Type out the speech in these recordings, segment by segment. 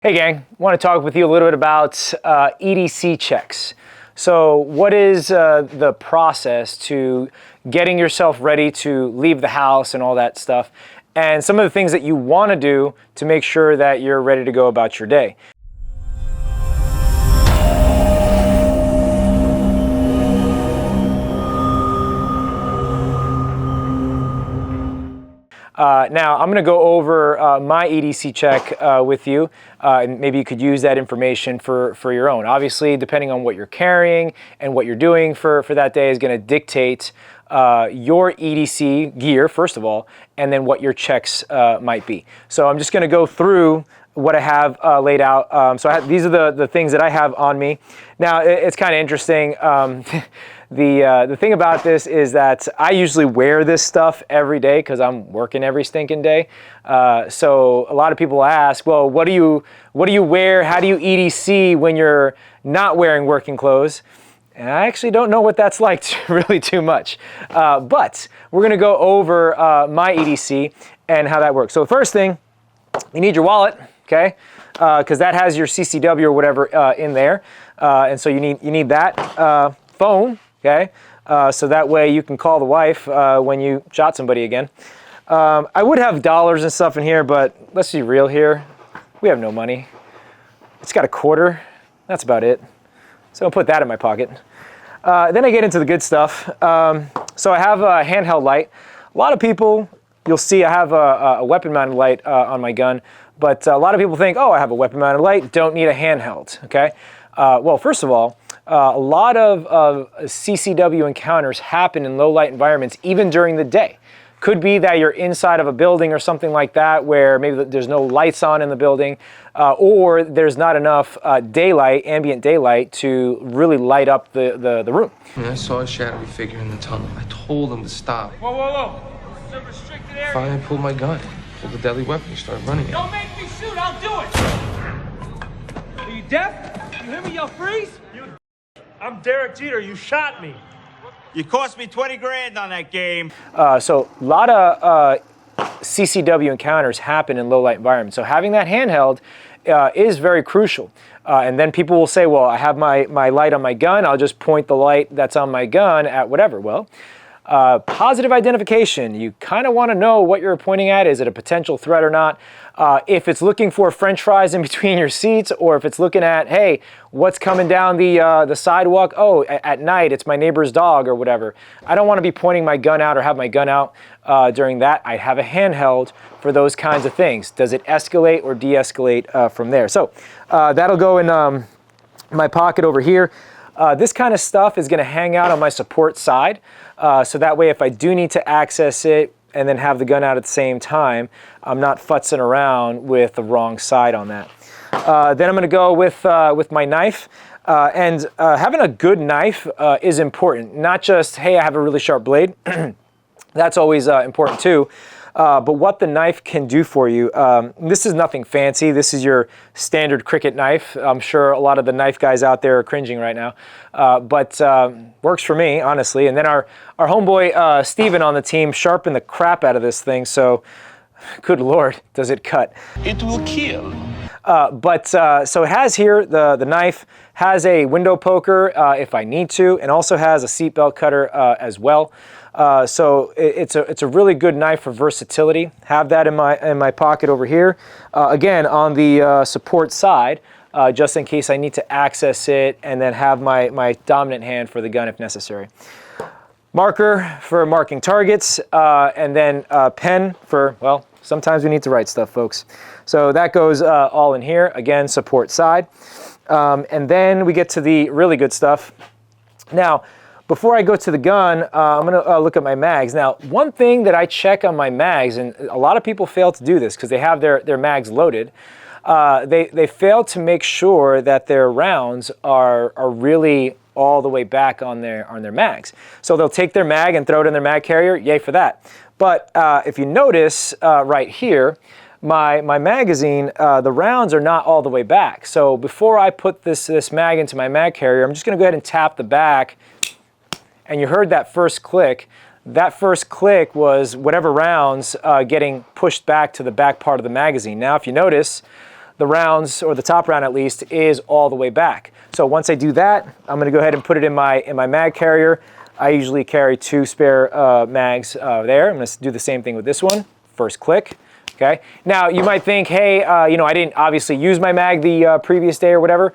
Hey gang, want to talk with you a little bit about EDC checks. So what is the process to getting yourself ready to leave the house and all that stuff, and some of the things that you want to do to make sure that you're ready to go about your day. Now, I'm going to go over my EDC check with you, and maybe you could use that information for your own. Obviously, depending on what you're carrying and what you're doing for that day is going to dictate your EDC gear, first of all, and then what your checks might be. So I'm just going to go through what I have laid out. These are the things that I have on me. Now, it's kind of interesting. The thing about this is that I usually wear this stuff every day because I'm working every stinking day. So a lot of people ask, well, what do you wear? How do you EDC when you're not wearing working clothes? And I actually don't know what that's like really too much. But we're going to go over my EDC and how that works. So the first thing, you need your wallet, okay? Because that has your CCW or whatever in there. And so you need that. Phone. Okay, so that way you can call the wife when you shot somebody again. I would have dollars and stuff in here, but let's be real here. We have no money. It's got a quarter. That's about it. So I'll put that in my pocket. Then I get into the good stuff. So I have a handheld light. A lot of people, you'll see I have a weapon-mounted light on my gun, but a lot of people think, oh, I have a weapon-mounted light, don't need a handheld, okay? Well, first of all, a lot of CCW encounters happen in low light environments even during the day. Could be that you're inside of a building or something like that where maybe there's no lights on in the building, or there's not enough daylight, ambient daylight, to really light up the room. I saw a shadowy figure in the tunnel. I told him to stop. Whoa, whoa, whoa. It's a restricted area. Finally pulled my gun. Pulled the deadly weapon. He started running it. Don't make me shoot, I'll do it. Are you deaf? You hear me yell freeze? I'm Derek Jeter, you shot me. You cost me 20 grand on that game. So a lot of CCW encounters happen in low light environments. So having that handheld is very crucial. And then people will say, well, I have my light on my gun. I'll just point the light that's on my gun at whatever. Well, positive identification. You kind of want to know what you're pointing at. Is it a potential threat or not? If it's looking for French fries in between your seats, or if it's looking at, hey, what's coming down the sidewalk? Oh, at night, it's my neighbor's dog or whatever. I don't want to be pointing my gun out or have my gun out during that. I have a handheld for those kinds of things. Does it escalate or de-escalate from there? So that'll go in my pocket over here. This kind of stuff is going to hang out on my support side. So that way, if I do need to access it and then have the gun out at the same time, I'm not futzing around with the wrong side on that. Then I'm going to go with my knife. And having a good knife is important. Not just, hey, I have a really sharp blade. That's always important too. But what the knife can do for you, this is nothing fancy. This is your standard cricket knife. I'm sure a lot of the knife guys out there are cringing right now, but works for me, honestly. And then our homeboy Steven on the team sharpened the crap out of this thing, so good Lord, does it cut. It will kill. So it has here, the knife has a window poker if I need to, and also has a seatbelt cutter as well. So it's a really good knife for versatility. Have that in my pocket over here. Again, on the support side, just in case I need to access it, and then have my dominant hand for the gun if necessary. Marker for marking targets, and then pen for, well, sometimes we need to write stuff, folks. So that goes all in here. Again, support side. And then we get to the really good stuff. Now, before I go to the gun, I'm going to look at my mags. Now, one thing that I check on my mags, and a lot of people fail to do this because they have their mags loaded, they fail to make sure that their rounds are really all the way back on their mags. So they'll take their mag and throw it in their mag carrier, yay for that. But if you notice right here, my magazine, the rounds are not all the way back. So before I put this mag into my mag carrier, I'm just going to go ahead and tap the back. And you heard that first click. That first click was whatever rounds getting pushed back to the back part of the magazine. Now, if you notice, the rounds, or the top round at least, is all the way back. So once I do that, I'm going to go ahead and put it in my mag carrier. I usually carry 2 spare mags there. I'm going to do the same thing with this one. First click. Okay. Now you might think, hey, you know, I didn't obviously use my mag the previous day or whatever.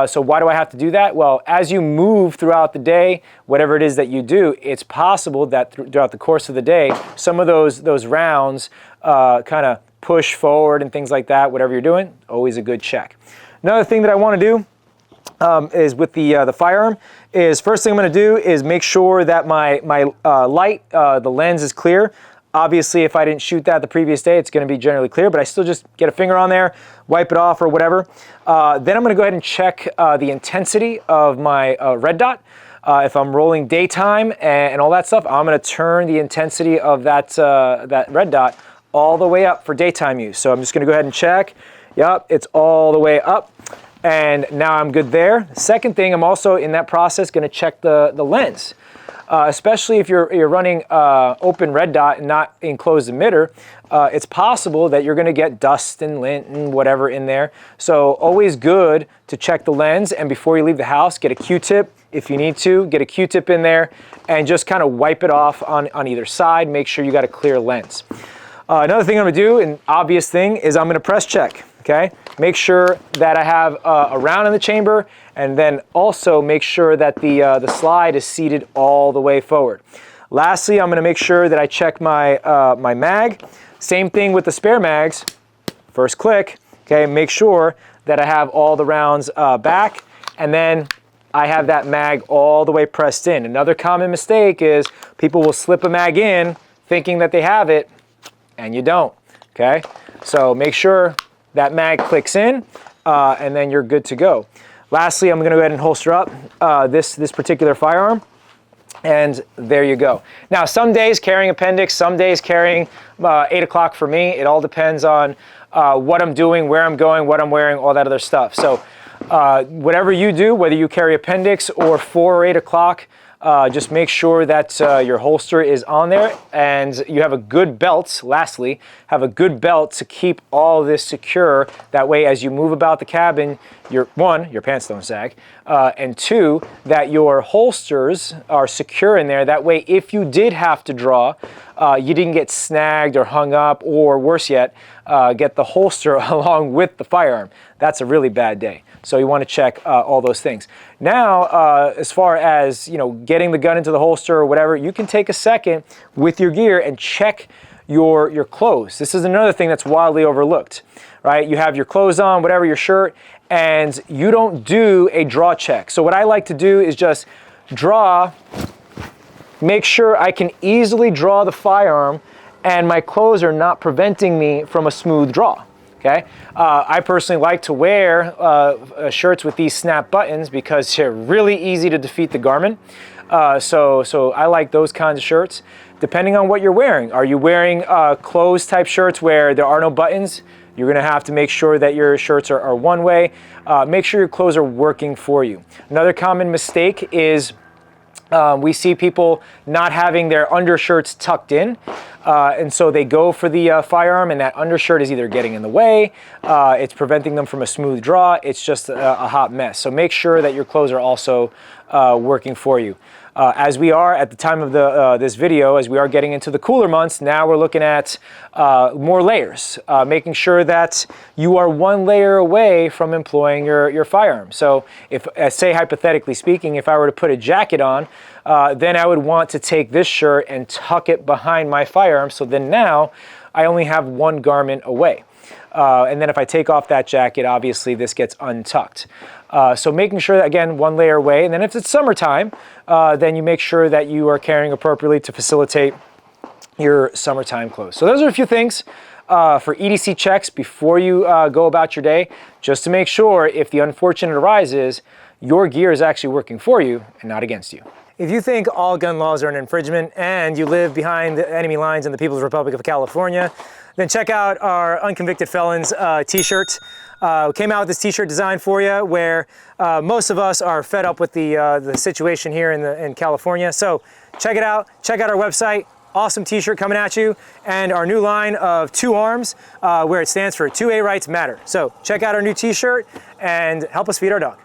So why do I have to do that? Well, as you move throughout the day, whatever it is that you do, it's possible that throughout the course of the day, some of those rounds kind of push forward and things like that. Whatever you're doing, always a good check. Another thing that I want to do is with the firearm is first thing I'm going to do is make sure that my light, the lens is clear. Obviously, if I didn't shoot that the previous day, it's going to be generally clear, but I still just get a finger on there, wipe it off or whatever. Then I'm going to go ahead and check the intensity of my red dot. If I'm rolling daytime and all that stuff, I'm going to turn the intensity of that red dot all the way up for daytime use. So I'm just going to go ahead and check. Yep, it's all the way up. And now I'm good there. Second thing, I'm also in that process going to check the lens. Especially if you're running open red dot and not enclosed emitter, it's possible that you're going to get dust and lint and whatever in there. So always good to check the lens, and before you leave the house, get a Q-tip if you need to. Get a Q-tip in there and just kind of wipe it off on either side. Make sure you got a clear lens. Another thing I'm going to do, an obvious thing, is I'm going to press check. Okay, make sure that I have a round in the chamber, and then also make sure that the slide is seated all the way forward. Lastly, I'm going to make sure that I check my my mag. Same thing with the spare mags. First click. Okay, make sure that I have all the rounds back, and then I have that mag all the way pressed in. Another common mistake is people will slip a mag in thinking that they have it, and you don't. Okay, so make sure that mag clicks in, and then you're good to go. Lastly, I'm going to go ahead and holster up this particular firearm, and there you go. Now, some days carrying appendix, some days carrying 8 o'clock for me. It all depends on what I'm doing, where I'm going, what I'm wearing, all that other stuff. So whatever you do, whether you carry appendix or 4 or 8 o'clock, just make sure that your holster is on there and you have a good belt. Lastly, have a good belt to keep all this secure. That way, as you move about the cabin, your pants don't sag, and 2, that your holsters are secure in there. That way, if you did have to draw, you didn't get snagged or hung up, or worse yet, get the holster along with the firearm. That's a really bad day. So you want to check all those things. Now, as far as getting the gun into the holster or whatever, you can take a second with your gear and check your clothes. This is another thing that's wildly overlooked, right? You have your clothes on, whatever, your shirt, and you don't do a draw check. So what I like to do is just draw, make sure I can easily draw the firearm and my clothes are not preventing me from a smooth draw. Okay, I personally like to wear shirts with these snap buttons because they're really easy to defeat the Garmin. So I like those kinds of shirts. Depending on what you're wearing, are you wearing closed type shirts where there are no buttons? You're going to have to make sure that your shirts are one way. Make sure your clothes are working for you. Another common mistake is we see people not having their undershirts tucked in, and so they go for the firearm, and that undershirt is either getting in the way, it's preventing them from a smooth draw, it's just a hot mess. So make sure that your clothes are also working for you. As we are at the time of this video, as we are getting into the cooler months, now we're looking at more layers, making sure that you are one layer away from employing your firearm. So if, say hypothetically speaking, if I were to put a jacket on, then I would want to take this shirt and tuck it behind my firearm, so then now I only have one garment away. And then if I take off that jacket, obviously this gets untucked. So making sure that, again, one layer away. And then if it's summertime, then you make sure that you are carrying appropriately to facilitate your summertime clothes. So those are a few things for EDC checks before you go about your day, just to make sure if the unfortunate arises, your gear is actually working for you and not against you. If you think all gun laws are an infringement and you live behind the enemy lines in the People's Republic of California, then check out our Unconvicted Felons t-shirt. Came out with this t-shirt design for you where most of us are fed up with the situation here in California. So check it out. Check out our website, awesome t-shirt coming at you, and our new line of 2 arms, where it stands for 2A Rights Matter. So check out our new t-shirt and help us feed our dog.